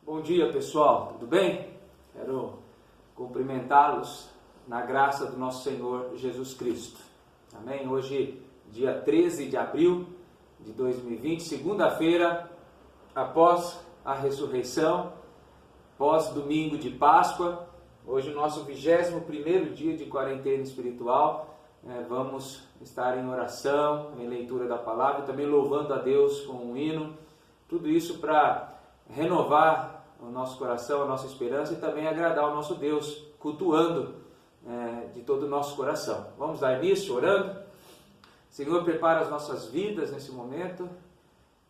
Bom dia, pessoal, tudo bem? Quero cumprimentá-los na graça do nosso Senhor Jesus Cristo. Amém? Hoje, dia 13 de abril de 2020, segunda-feira, após a ressurreição, pós-domingo de Páscoa, hoje o nosso 21º dia de quarentena espiritual. Vamos estar em oração, em leitura da palavra, também louvando a Deus com um hino, tudo isso para renovar o nosso coração, a nossa esperança e também agradar o nosso Deus, cultuando de todo o nosso coração. Vamos dar início orando. Senhor, prepara as nossas vidas nesse momento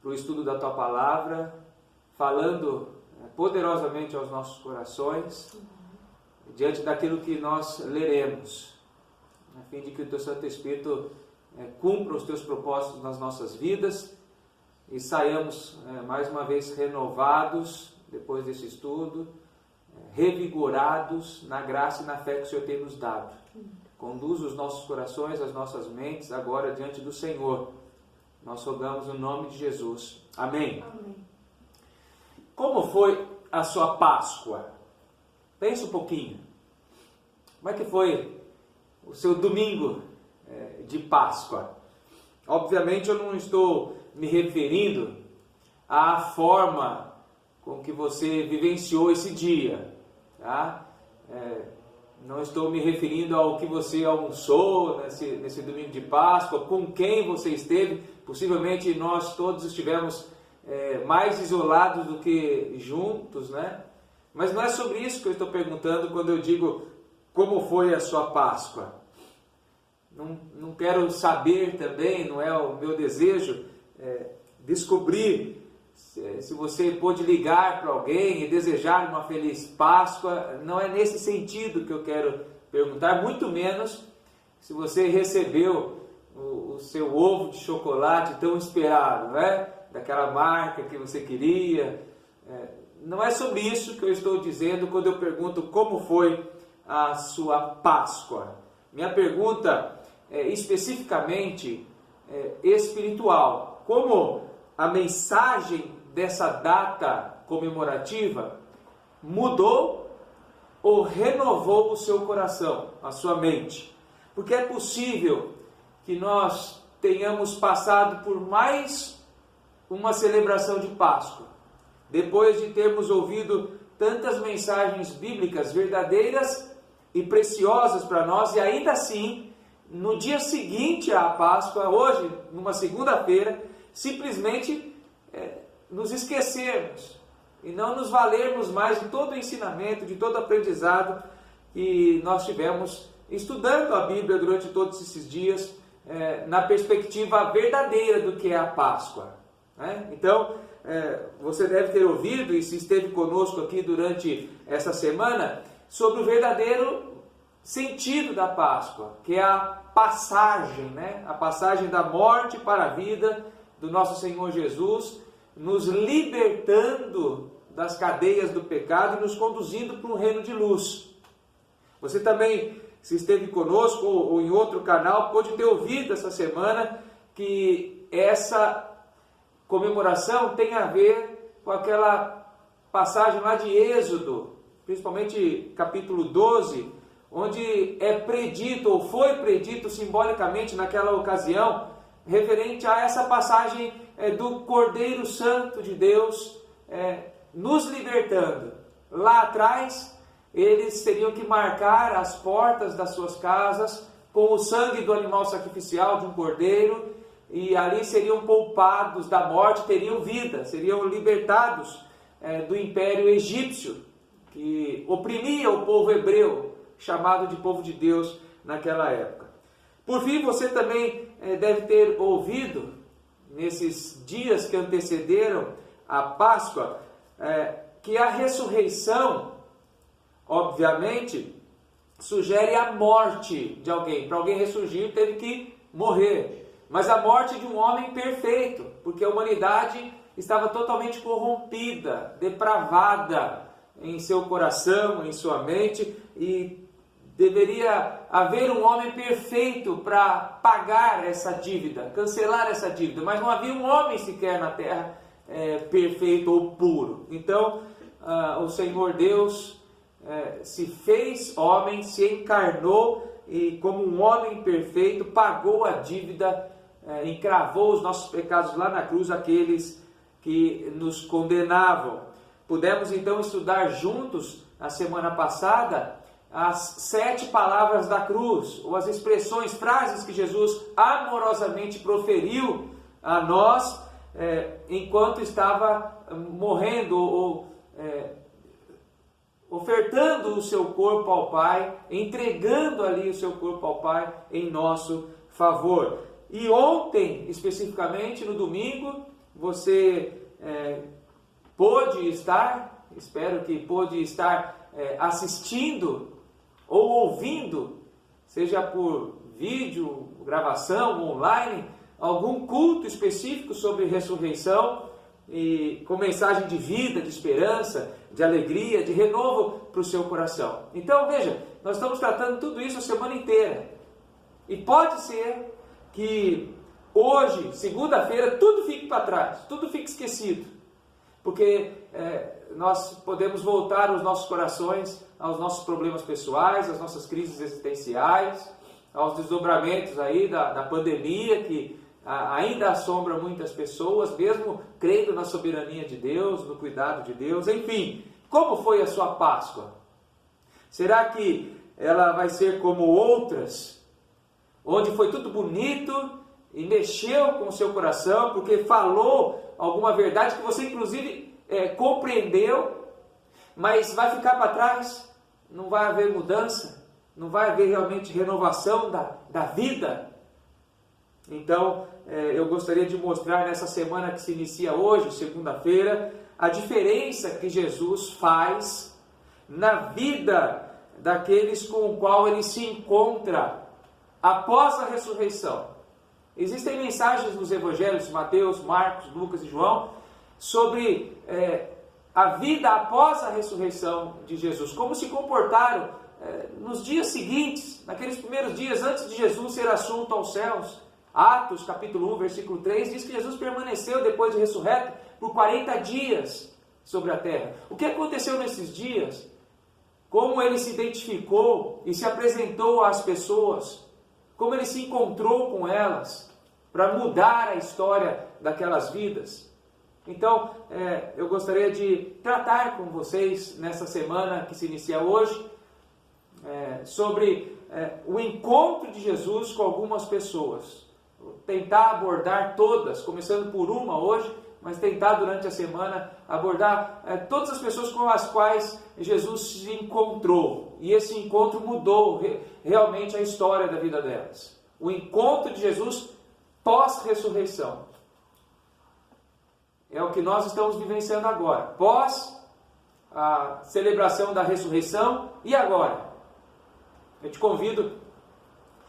para o estudo da Tua Palavra, falando poderosamente aos nossos corações, diante daquilo que nós leremos, a fim de que o Teu Santo Espírito cumpra os Teus propósitos nas nossas vidas e saiamos mais uma vez renovados depois desse estudo, revigorados na graça e na fé que o Senhor tem nos dado. Conduz os nossos corações, as nossas mentes agora diante do Senhor. Nós rogamos no nome de Jesus. Amém. Amém. Como foi a sua Páscoa? Pensa um pouquinho. Como é que foi o seu domingo de Páscoa? Obviamente eu não estou me referindo à forma com que você vivenciou esse dia, tá? Não estou me referindo ao que você almoçou nesse domingo de Páscoa, com quem você esteve. Possivelmente nós todos estivemos mais isolados do que juntos, né? Mas não é sobre isso que eu estou perguntando quando eu digo como foi a sua Páscoa. Não quero saber também, não é o meu desejo descobrir se você pôde ligar para alguém e desejar uma feliz Páscoa. Não é nesse sentido que eu quero perguntar, muito menos se você recebeu o seu ovo de chocolate tão esperado, né? Daquela marca que você queria. Não é sobre isso que eu estou dizendo quando eu pergunto como foi a sua Páscoa. Minha pergunta é especificamente espiritual. Como a mensagem dessa data comemorativa mudou ou renovou o seu coração, a sua mente? Porque é possível que nós tenhamos passado por mais uma celebração de Páscoa, depois de termos ouvido tantas mensagens bíblicas verdadeiras e preciosas para nós, e ainda assim, no dia seguinte à Páscoa, hoje, numa segunda-feira, simplesmente nos esquecermos e não nos valermos mais de todo o ensinamento, de todo o aprendizado que nós tivemos estudando a Bíblia durante todos esses dias, na perspectiva verdadeira do que é a Páscoa, né? Então, você deve ter ouvido, e se esteve conosco aqui durante essa semana, sobre o verdadeiro sentido da Páscoa, que é a passagem, né? A passagem da morte para a vida do nosso Senhor Jesus, nos libertando das cadeias do pecado e nos conduzindo para um reino de luz. Você também, se esteve conosco ou em outro canal, pode ter ouvido essa semana que essa comemoração tem a ver com aquela passagem lá de Êxodo, principalmente capítulo 12, onde é predito, ou foi predito simbolicamente naquela ocasião, referente a essa passagem do Cordeiro Santo de Deus nos libertando. Lá atrás, eles teriam que marcar as portas das suas casas com o sangue do animal sacrificial de um cordeiro, e ali seriam poupados da morte, teriam vida, seriam libertados do império egípcio, que oprimia o povo hebreu, chamado de povo de Deus naquela época. Por fim, você também deve ter ouvido, nesses dias que antecederam a Páscoa, que a ressurreição, obviamente, sugere a morte de alguém. Para alguém ressurgir, teve que morrer. Mas a morte de um homem perfeito, porque a humanidade estava totalmente corrompida, depravada em seu coração, em sua mente, e deveria haver um homem perfeito para pagar essa dívida, cancelar essa dívida, mas não havia um homem sequer na terra perfeito ou puro. Então, o Senhor Deus se fez homem, se encarnou e como um homem perfeito pagou a dívida, encravou os nossos pecados lá na cruz, aqueles que nos condenavam. Pudemos então estudar juntos, na semana passada, as 7 palavras da cruz, ou as expressões, frases que Jesus amorosamente proferiu a nós, enquanto estava morrendo, ou ofertando o seu corpo ao Pai, entregando ali o seu corpo ao Pai em nosso favor. E ontem, especificamente no domingo, você pôde estar, espero que pôde estar assistindo ou ouvindo, seja por vídeo, gravação, online, algum culto específico sobre ressurreição, e com mensagem de vida, de esperança, de alegria, de renovo para o seu coração. Então veja, nós estamos tratando tudo isso a semana inteira. E pode ser que hoje, segunda-feira, tudo fique para trás, tudo fique esquecido. Porque nós podemos voltar os nossos corações aos nossos problemas pessoais, às nossas crises existenciais, aos desdobramentos aí da pandemia que ainda assombra muitas pessoas, mesmo crendo na soberania de Deus, no cuidado de Deus. Enfim, como foi a sua Páscoa? Será que ela vai ser como outras, onde foi tudo bonito e mexeu com o seu coração, porque falou alguma verdade que você inclusive compreendeu, mas vai ficar para trás? Não vai haver mudança? Não vai haver realmente renovação da vida? Então, eu gostaria de mostrar nessa semana que se inicia hoje, segunda-feira, a diferença que Jesus faz na vida daqueles com o qual ele se encontra após a ressurreição. Existem mensagens nos evangelhos, Mateus, Marcos, Lucas e João, sobre a vida após a ressurreição de Jesus, como se comportaram nos dias seguintes, naqueles primeiros dias antes de Jesus ser assunto aos céus. Atos, capítulo 1, versículo 3, diz que Jesus permaneceu depois de ressurreto por 40 dias sobre a terra. O que aconteceu nesses dias? Como ele se identificou e se apresentou às pessoas? Como ele se encontrou com elas para mudar a história daquelas vidas? Então, eu gostaria de tratar com vocês nessa semana que se inicia hoje sobre o encontro de Jesus com algumas pessoas. Vou tentar abordar todas, começando por uma hoje, mas tentar durante a semana abordar todas as pessoas com as quais Jesus se encontrou. E esse encontro mudou realmente a história da vida delas. O encontro de Jesus pós-ressurreição. É o que nós estamos vivenciando agora. Pós a celebração da ressurreição e agora. Eu te convido,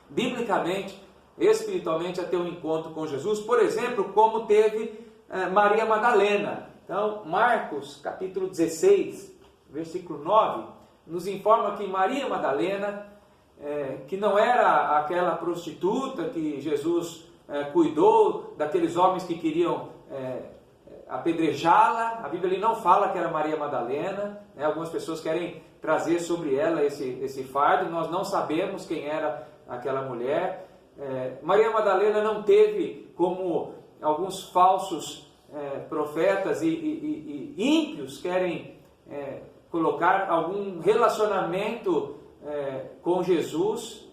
biblicamente, espiritualmente, a ter um encontro com Jesus, por exemplo, como teve Maria Madalena. Então, Marcos, capítulo 16, versículo 9, nos informa que Maria Madalena, que não era aquela prostituta que Jesus cuidou, daqueles homens que queriam apedrejá-la, a Bíblia ali não fala que era Maria Madalena, né? Algumas pessoas querem trazer sobre ela esse fardo, nós não sabemos quem era aquela mulher. Maria Madalena não teve, como alguns falsos profetas e ímpios querem colocar, algum relacionamento com Jesus,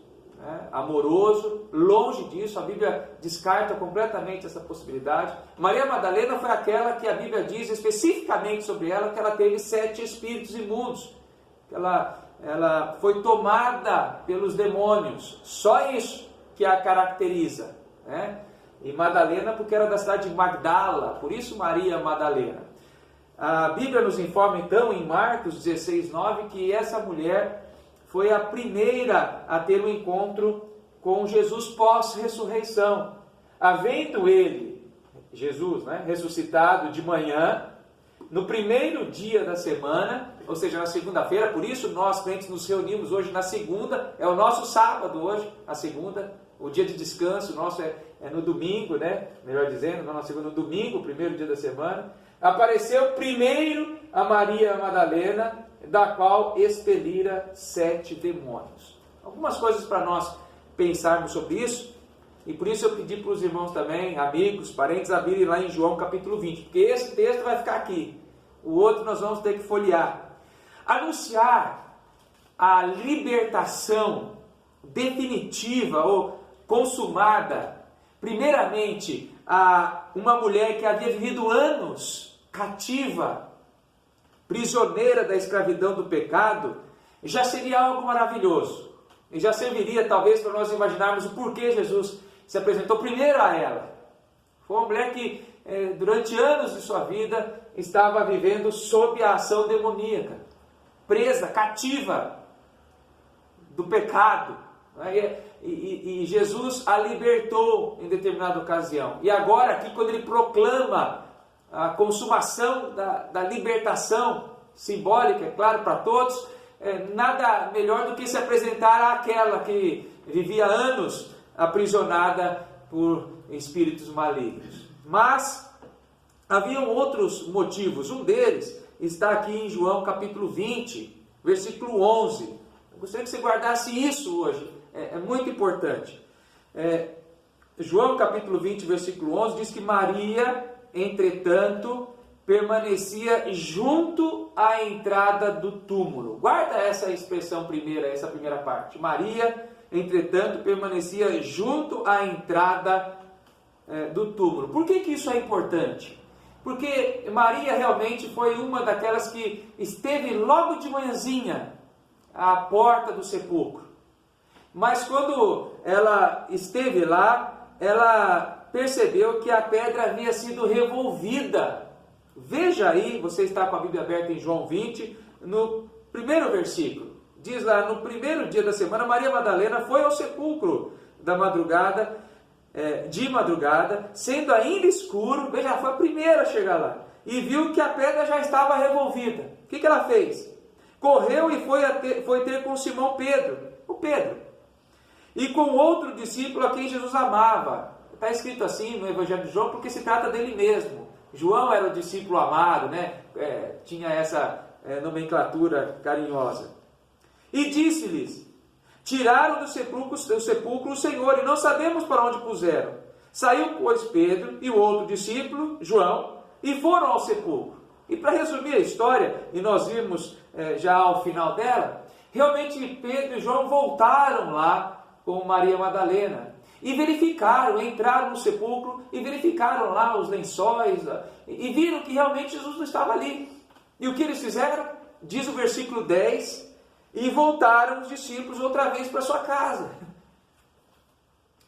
amoroso. Longe disso, a Bíblia descarta completamente essa possibilidade. Maria Madalena foi aquela que a Bíblia diz especificamente sobre ela, que ela teve 7 espíritos imundos, que ela foi tomada pelos demônios. Só isso que a caracteriza, né? E Madalena porque era da cidade de Magdala, por isso Maria Madalena. A Bíblia nos informa então em Marcos 16, 9, que essa mulher foi a primeira a ter um encontro com Jesus pós-ressurreição. Havendo ele, Jesus, ressuscitado de manhã, no primeiro dia da semana, ou seja, na segunda-feira, por isso nós crentes nos reunimos hoje na segunda, é o nosso sábado hoje, a segunda, o dia de descanso nosso é no domingo, melhor dizendo, não na segunda, no domingo, o primeiro dia da semana. apareceu primeiro a Maria Madalena, da qual expelira 7 demônios. Algumas coisas para nós pensarmos sobre isso, e por isso eu pedi para os irmãos também, amigos, parentes, abrirem lá em João capítulo 20, porque esse texto vai ficar aqui, o outro nós vamos ter que folhear. Anunciar a libertação definitiva ou consumada, primeiramente, a uma mulher que havia vivido anos cativa, prisioneira da escravidão do pecado, já seria algo maravilhoso. E já serviria talvez para nós imaginarmos o porquê Jesus se apresentou primeiro a ela. Foi uma mulher que durante anos de sua vida estava vivendo sob a ação demoníaca, presa, cativa do pecado. E Jesus a libertou em determinada ocasião. E agora aqui quando ele proclama a consumação da libertação simbólica, é claro, para todos, nada melhor do que se apresentar àquela que vivia anos aprisionada por espíritos malignos. Mas haviam outros motivos. Um deles está aqui em João capítulo 20, versículo 11. Eu gostaria que você guardasse isso hoje. É muito importante. João capítulo 20, versículo 11 diz que Maria, entretanto, permanecia junto à entrada do túmulo. Guarda essa expressão primeira, essa primeira parte. Maria, entretanto, permanecia junto à entrada do túmulo. Por que isso é importante? Porque Maria realmente foi uma daquelas que esteve logo de manhãzinha à porta do sepulcro. Mas quando ela esteve lá, ela percebeu que a pedra havia sido revolvida. Veja aí, você está com a Bíblia aberta em João 20, no primeiro versículo. Diz lá, no primeiro dia da semana, Maria Madalena foi ao sepulcro de madrugada, sendo ainda escuro, veja, ela foi a primeira a chegar lá, e viu que a pedra já estava revolvida. O que ela fez? Correu e foi ter com Simão Pedro, o Pedro, e com outro discípulo a quem Jesus amava. Está escrito assim no Evangelho de João, porque se trata dele mesmo. João era o discípulo amado, né? Tinha essa nomenclatura carinhosa. E disse-lhes: tiraram do sepulcro o Senhor, e não sabemos para onde puseram. Saiu, pois, Pedro e o outro discípulo, João, e foram ao sepulcro. E para resumir a história, e nós vimos já ao final dela, realmente Pedro e João voltaram lá com Maria Madalena. E verificaram, entraram no sepulcro e verificaram lá os lençóis e viram que realmente Jesus não estava ali. E o que eles fizeram? Diz o versículo 10, e voltaram os discípulos outra vez para sua casa.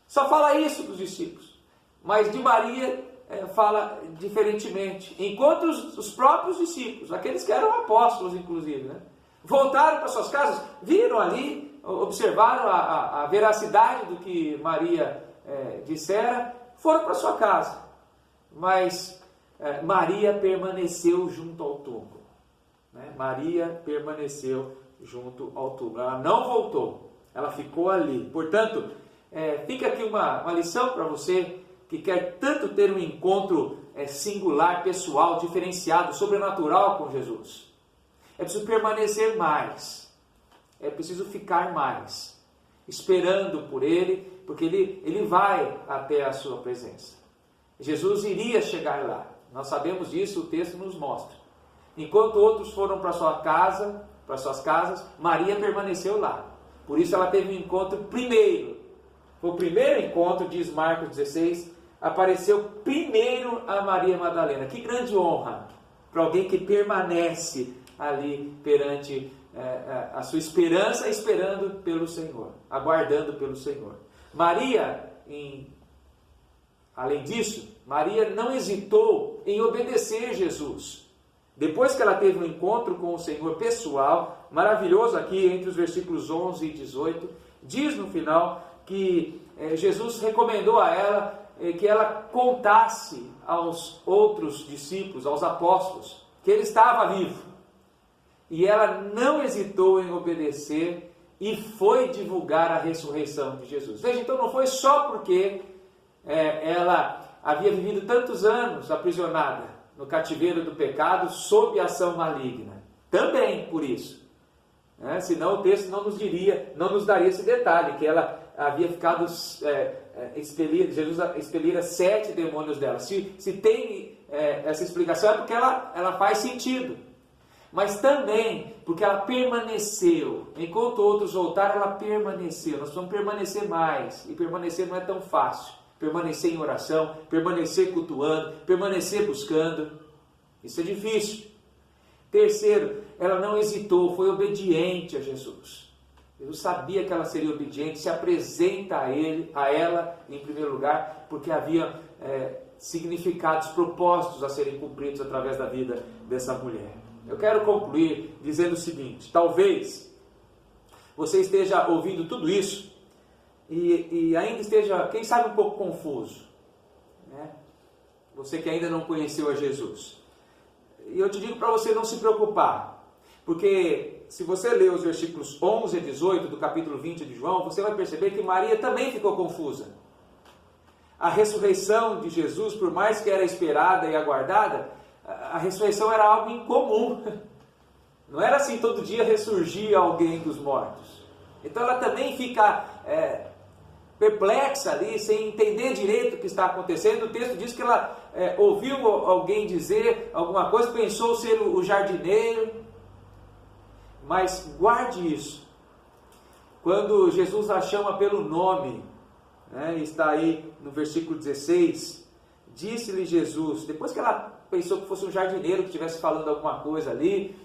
Só fala isso dos discípulos, mas de Maria fala diferentemente. Enquanto os próprios discípulos, aqueles que eram apóstolos inclusive, né, voltaram para suas casas, viram ali, observaram a veracidade do que Maria dissera, foram para sua casa. Mas Maria permaneceu junto ao túmulo. Né? Maria permaneceu junto ao túmulo. Ela não voltou, ela ficou ali. Portanto, fica aqui uma lição para você que quer tanto ter um encontro singular, pessoal, diferenciado, sobrenatural com Jesus. É preciso permanecer mais. É preciso ficar mais, esperando por Ele, porque Ele vai até a sua presença. Jesus iria chegar lá, nós sabemos disso, o texto nos mostra. Enquanto outros foram para suas casas, Maria permaneceu lá. Por isso ela teve um encontro primeiro. Foi o primeiro encontro, diz Marcos 16, apareceu primeiro a Maria Madalena. Que grande honra para alguém que permanece ali perante a sua esperança, esperando pelo Senhor, aguardando pelo Senhor. Maria, além disso, Maria não hesitou em obedecer Jesus. Depois que ela teve um encontro com o Senhor pessoal, maravilhoso aqui entre os versículos 11 e 18, diz no final que Jesus recomendou a ela que ela contasse aos outros discípulos, aos apóstolos, que ele estava vivo. E ela não hesitou em obedecer e foi divulgar a ressurreição de Jesus. Veja, então não foi só porque ela havia vivido tantos anos aprisionada, no cativeiro do pecado sob a ação maligna. Também por isso. Senão o texto não nos daria esse detalhe, que ela havia ficado, Jesus expelira 7 demônios dela. Se tem essa explicação, é porque ela faz sentido. Mas também porque ela permaneceu. Enquanto outros voltaram, ela permaneceu. Nós precisamos permanecer mais. E permanecer não é tão fácil. Permanecer em oração, permanecer cultuando, permanecer buscando. Isso é difícil. Terceiro, ela não hesitou, foi obediente a Jesus. Jesus sabia que ela seria obediente, se apresenta a ela em primeiro lugar, porque havia significados, propósitos a serem cumpridos através da vida dessa mulher. Eu quero concluir dizendo o seguinte: talvez você esteja ouvindo tudo isso e ainda esteja, quem sabe, um pouco confuso, né? Você que ainda não conheceu a Jesus. E eu te digo para você não se preocupar, porque se você ler os versículos 11 a 18 do capítulo 20 de João, você vai perceber que Maria também ficou confusa. A ressurreição de Jesus, por mais que era esperada e aguardada, a ressurreição era algo incomum. Não era assim, todo dia ressurgia alguém dos mortos. Então ela também fica perplexa ali, sem entender direito o que está acontecendo. O texto diz que ela ouviu alguém dizer alguma coisa, pensou ser o jardineiro. Mas guarde isso. Quando Jesus a chama pelo nome, está aí no versículo 16, disse-lhe Jesus, depois que ela pensou que fosse um jardineiro que estivesse falando alguma coisa ali,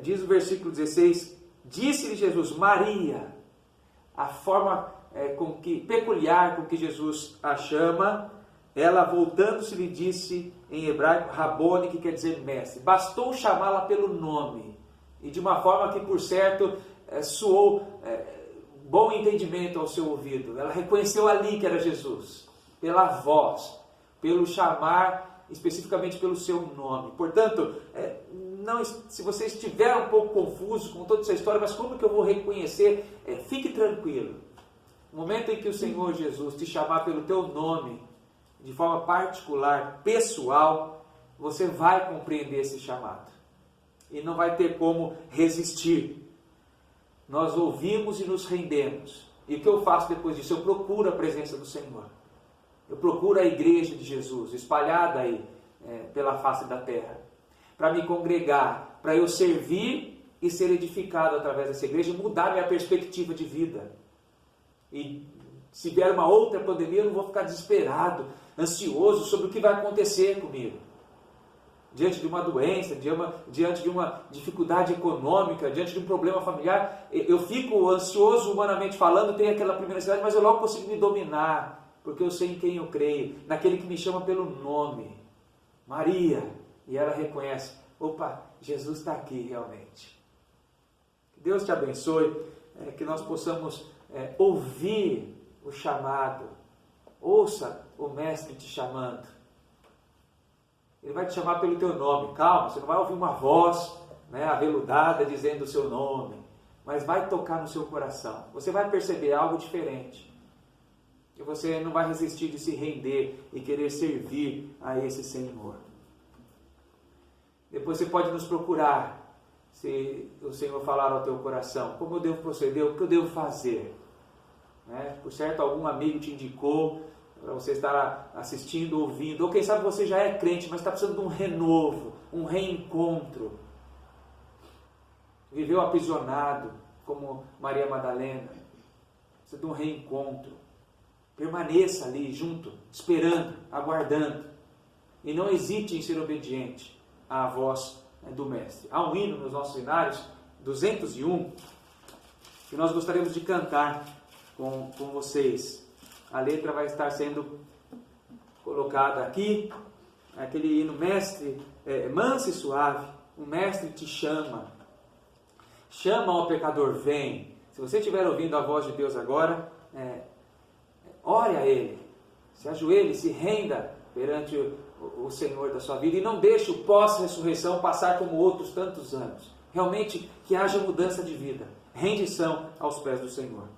diz o versículo 16, disse-lhe Jesus, Maria. A forma peculiar com que Jesus a chama, ela voltando-se lhe disse em hebraico, Rabone, que quer dizer mestre. Bastou chamá-la pelo nome, e de uma forma que, por certo, soou bom entendimento ao seu ouvido. Ela reconheceu ali que era Jesus, pela voz, pelo chamar, especificamente pelo seu nome. Portanto, se você estiver um pouco confuso com toda essa história, mas como que eu vou reconhecer? Fique tranquilo. No momento em que o Senhor Jesus te chamar pelo teu nome, de forma particular, pessoal, você vai compreender esse chamado. E não vai ter como resistir. Nós ouvimos e nos rendemos. E o que eu faço depois disso? Eu procuro a presença do Senhor. Eu procuro a igreja de Jesus, espalhada aí pela face da terra, para me congregar, para eu servir e ser edificado através dessa igreja e mudar minha perspectiva de vida. E se vier uma outra pandemia, eu não vou ficar desesperado, ansioso sobre o que vai acontecer comigo. Diante de uma doença, diante de uma dificuldade econômica, diante de um problema familiar, eu fico ansioso humanamente falando, tenho aquela primeira ansiedade, mas eu logo consigo me dominar, porque eu sei em quem eu creio, naquele que me chama pelo nome, Maria, e ela reconhece, opa, Jesus está aqui realmente. Que Deus te abençoe, que nós possamos ouvir o chamado, ouça o Mestre te chamando. Ele vai te chamar pelo teu nome. Calma, você não vai ouvir uma voz aveludada dizendo o seu nome, mas vai tocar no seu coração. Você vai perceber algo diferente. E você não vai resistir de se render e querer servir a esse Senhor. Depois você pode nos procurar, se o Senhor falar ao teu coração, como eu devo proceder, o que eu devo fazer. Por certo, algum amigo te indicou, para você estar assistindo, ouvindo, ou quem sabe você já é crente, mas está precisando de um renovo, um reencontro. Viveu aprisionado, como Maria Madalena, precisa de um reencontro. Permaneça ali junto, esperando, aguardando, e não hesite em ser obediente à voz do Mestre. Há um hino nos nossos hinários, 201, que nós gostaríamos de cantar com vocês. A letra vai estar sendo colocada aqui, aquele hino, Mestre, manso e suave, o Mestre te chama, ao pecador, vem. Se você estiver ouvindo a voz de Deus agora, ore a Ele, se ajoelhe, se renda perante o Senhor da sua vida e não deixe o pós-ressurreição passar como outros tantos anos. Realmente que haja mudança de vida, rendição aos pés do Senhor.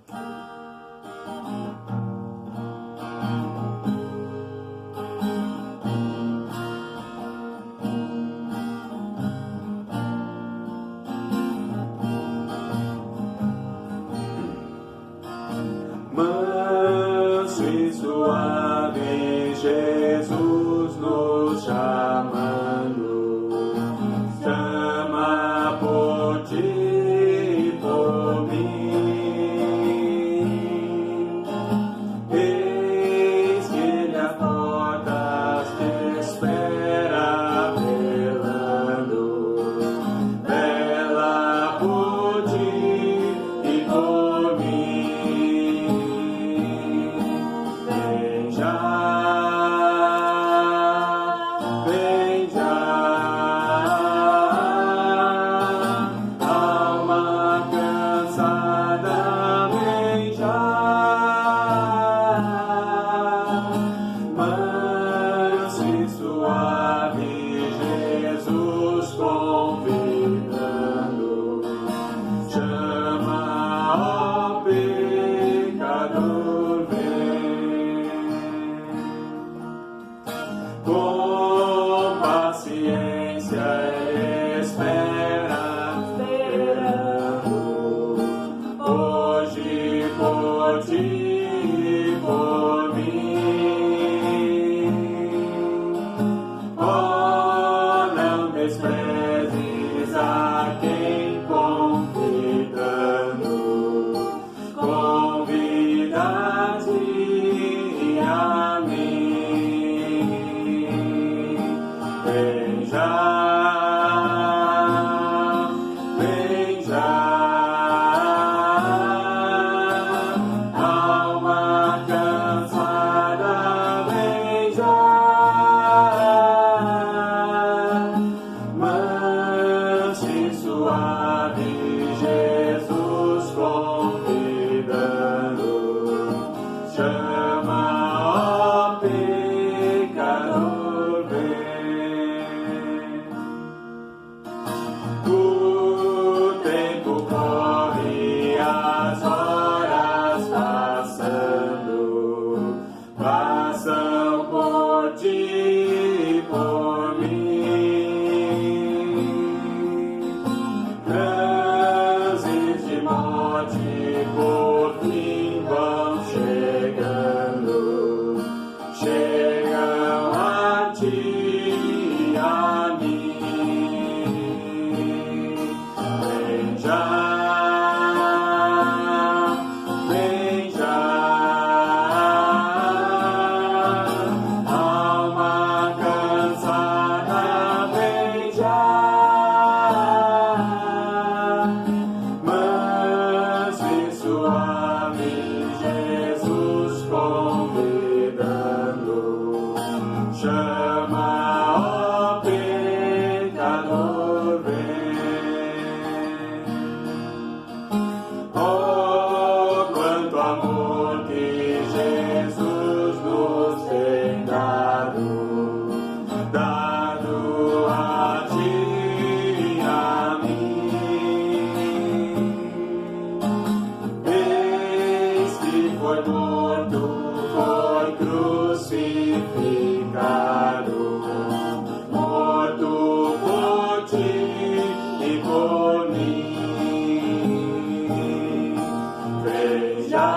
desprezes a quem convidando, convidaste a mim. Vem já, vem já, alma cansada, vem já. Suave, Jesus convidando, chama, ó pecador, vem. O tempo corre, as horas passam por ti e por mim. Por fim vão chegando, chegam a ti e a mim. Vem já, vem já, alma cansada, vem já. Suave, Jesus convidando, chama, ó pecador, vem. Oh, quanto amor que Jesus nos tem dado a ti e a mim. Foi morto, foi crucificado, morto por ti e por mim. Vem já,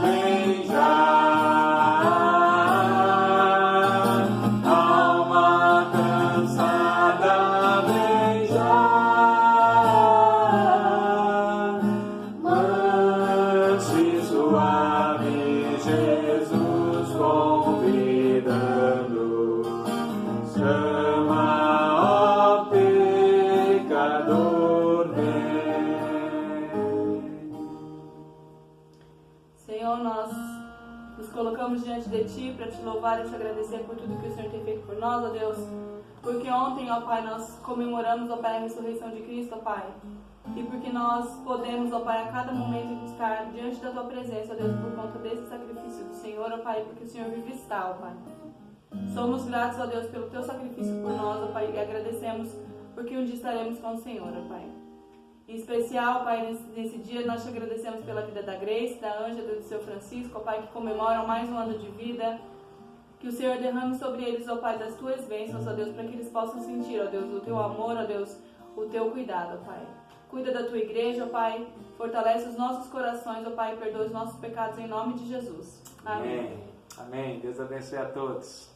vem já, alma cansada, vem já. Suave, Jesus convidando, chama, ó pecador, vem. Senhor, nós nos colocamos diante de Ti para Te louvar e Te agradecer por tudo que o Senhor tem feito por nós, ó Deus. Porque ontem, ó Pai, nós comemoramos, ó Pai, a ressurreição de Cristo, ó Pai. E porque nós podemos, ó Pai, a cada momento estar diante da Tua presença, ó Deus, por conta desse sacrifício do Senhor, ó Pai, porque o Senhor vive está, ó Pai. Somos gratos, ó Deus, pelo Teu sacrifício por nós, ó Pai, e agradecemos porque um dia estaremos com o Senhor, ó Pai. Em especial, Pai, nesse dia nós Te agradecemos pela vida da Grace, da Ângela, do Seu Francisco, ó Pai, que comemoram mais um ano de vida. Que o Senhor derrame sobre eles, ó Pai, das Tuas bênçãos, ó Deus, para que eles possam sentir, ó Deus, o Teu amor, ó Deus, o Teu cuidado, ó Pai. Cuida da Tua igreja, ó Pai. Fortalece os nossos corações, ó Pai. Perdoa os nossos pecados em nome de Jesus. Amém. Amém. Deus abençoe a todos.